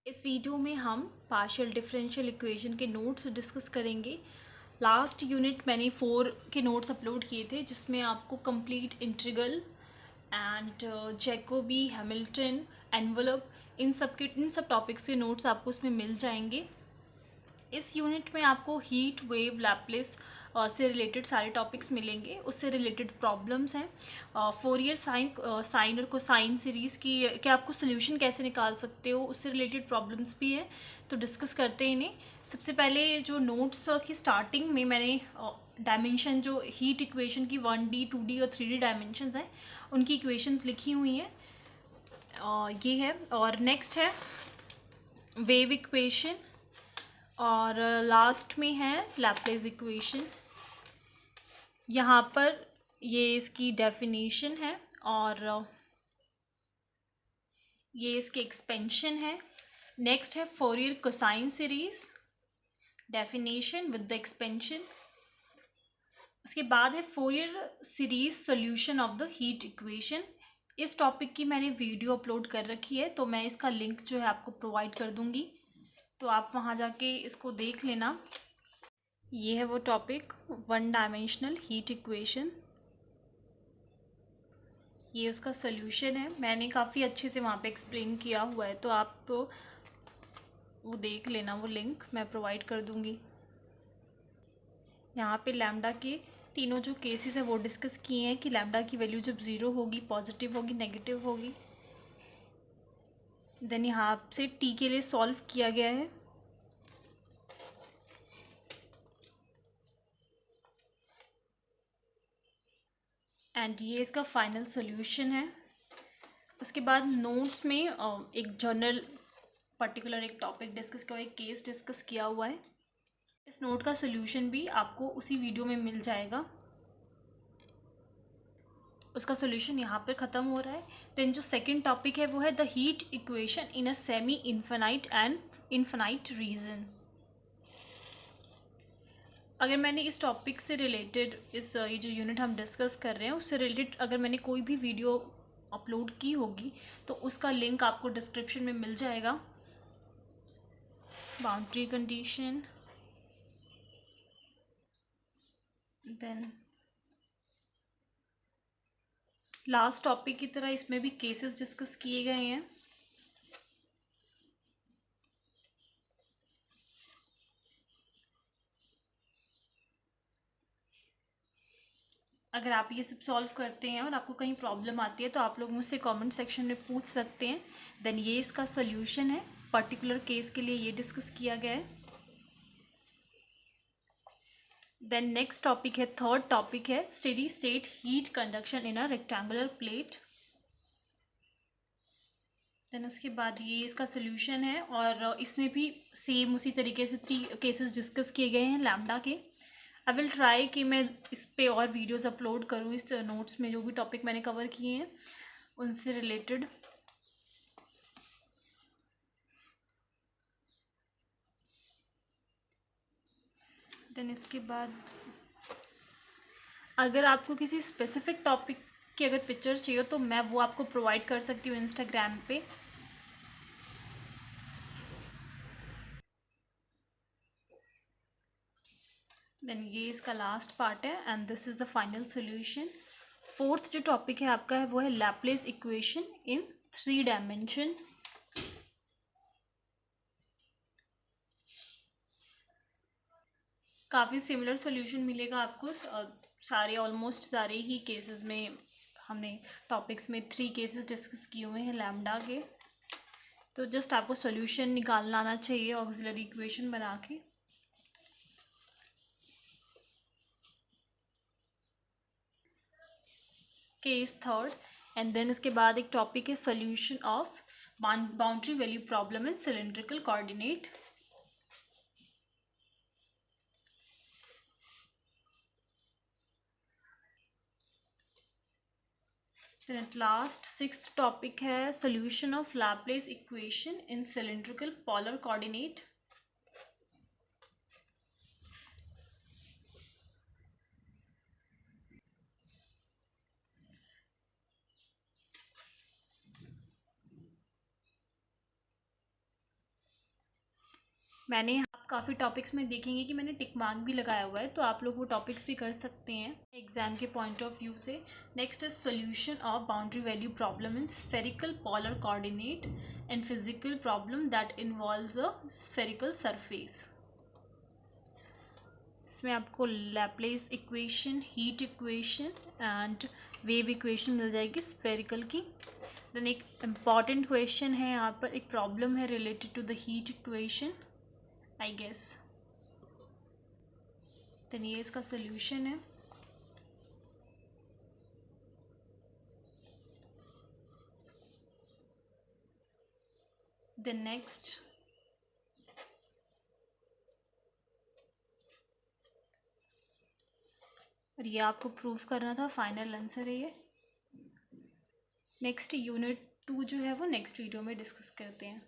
इस वीडियो में हम पार्शियल डिफरेंशियल इक्वेशन के नोट्स डिस्कस करेंगे। लास्ट यूनिट मैंने 4 के नोट्स अपलोड किए थे जिसमें आपको complete integral and Jacobi, Hamilton, envelope इन सब टॉपिक्स के नोट्स आपको उसमें मिल जाएंगे। इस यूनिट में आपको हीट वेव लैप्लेस से रिलेटेड सारे टॉपिक्स मिलेंगे। उससे रिलेटेड प्रॉब्लम्स हैं। फोरियर साइन और कोसाइन सीरीज़ की कि आपको सोल्यूशन कैसे निकाल सकते हो, उससे रिलेटेड प्रॉब्लम्स भी है। तो डिस्कस करते हैं इन्हें। सबसे पहले जो नोट्स की स्टार्टिंग में मैंने डायमेंशन जो हीट इक्वेशन की 1D 2D और 3D डायमेंशंस हैं उनकी इक्वेशंस लिखी हुई हैं। ये है। और नेक्स्ट है वेव इक्वेशन और लास्ट में है लैप्लेस इक्वेशन। यहाँ पर ये इसकी डेफिनेशन है और ये इसके एक्सपेंशन है। नेक्स्ट है Fourier cosine series, definition with the expansion. उसके बाद है Fourier series solution of the heat equation. इस टॉपिक की मैंने वीडियो अपलोड कर रखी है, तो मैं इसका लिंक जो है आपको प्रोवाइड कर दूँगी, तो आप वहाँ जाके इसको देख लेना। ये है वो topic, one dimensional heat equation. ये उसका सॉल्यूशन है। मैंने काफ़ी अच्छे से वहाँ पे एक्सप्लेन किया हुआ है, तो आप वो देख लेना। वो लिंक मैं प्रोवाइड कर दूँगी। यहाँ पे लैम्डा के तीनों जो केसेस हैं वो डिस्कस किए हैं कि लैम्डा की वैल्यू जब ज़ीरो होगी, पॉजिटिव होगी, नेगेटिव होगी। देन यहाँ से टी के लिए सॉल्व किया गया है। एंड ये इसका फाइनल सोल्यूशन है। उसके बाद नोट्स में एक जर्नल पर्टिकुलर एक टॉपिक डिस्कस किया हुआ है, एक केस डिस्कस किया हुआ है। इस नोट का सोल्यूशन भी आपको उसी वीडियो में मिल जाएगा। उसका सोल्यूशन यहाँ पर ख़त्म हो रहा है। देन जो सेकंड टॉपिक है वो है the heat equation in a semi infinite and infinite region. अगर मैंने इस टॉपिक से रिलेटेड ये जो यूनिट हम डिस्कस कर रहे हैं उससे रिलेटेड अगर मैंने कोई भी वीडियो अपलोड की होगी तो उसका लिंक आपको डिस्क्रिप्शन में मिल जाएगा। Boundary condition, then last topic की तरह इसमें भी केसेस डिस्कस किए गए हैं। अगर आप ये सब सॉल्व करते हैं और आपको कहीं प्रॉब्लम आती है तो आप लोग मुझसे कमेंट सेक्शन में पूछ सकते हैं। देन ये इसका सोल्यूशन है। पर्टिकुलर केस के लिए ये डिस्कस किया गया है। देन नेक्स्ट टॉपिक है, थर्ड टॉपिक है steady state heat conduction in a rectangular plate. Then उसके बाद ये इसका सोल्यूशन है और इसमें भी सेम उसी तरीके से 3 केसेस डिस्कस किए गए हैं लैम्डा के। आई विल ट्राई कि मैं इस पे और वीडियोस अपलोड करूँ इस नोट्स में जो भी टॉपिक मैंने कवर किए हैं उनसे रिलेटेड। देन इसके बाद अगर आपको किसी स्पेसिफिक टॉपिक की अगर पिक्चर्स चाहिए तो मैं वो आपको प्रोवाइड कर सकती हूँ इंस्टाग्राम पे। देन ये इसका लास्ट पार्ट है and this is the final solution. Fourth जो टॉपिक है आपका है वो है लैप्लेस इक्वेशन इन 3 डायमेंशन। काफ़ी सिमिलर सॉल्यूशन मिलेगा आपको। सारे ऑलमोस्ट सारे ही केसेस में हमने टॉपिक्स में 3 केसेस डिस्कस किए हुए हैं लैम्डा के। तो जस्ट आपको सॉल्यूशन निकालना आना चाहिए ऑक्सिलरी इक्वेशन बना के। केस थर्ड एंड देन इसके बाद एक टॉपिक है solution of boundary value problem in cylindrical coordinate. Then at last sixth topic है solution of Laplace equation in cylindrical polar coordinate. मैंने आप काफ़ी टॉपिक्स में देखेंगे कि मैंने टिक मार्क भी लगाया हुआ है, तो आप लोग वो टॉपिक्स भी कर सकते हैं एग्जाम के पॉइंट ऑफ व्यू से। Next is solution of boundary value problem in spherical polar coordinate and physical problem that involves a spherical surface. इसमें आपको Laplace equation, heat equation and wave equation मिल जाएगी स्फेरिकल की। Then एक important question है यहाँ पर, एक प्रॉब्लम है related to the heat equation I guess. Then ये इसका सोल्यूशन है। देन नेक्स्ट और ये आपको प्रूव करना था, फाइनल आंसर है ये। नेक्स्ट यूनिट 2 जो है वो नेक्स्ट वीडियो में डिस्कस करते हैं।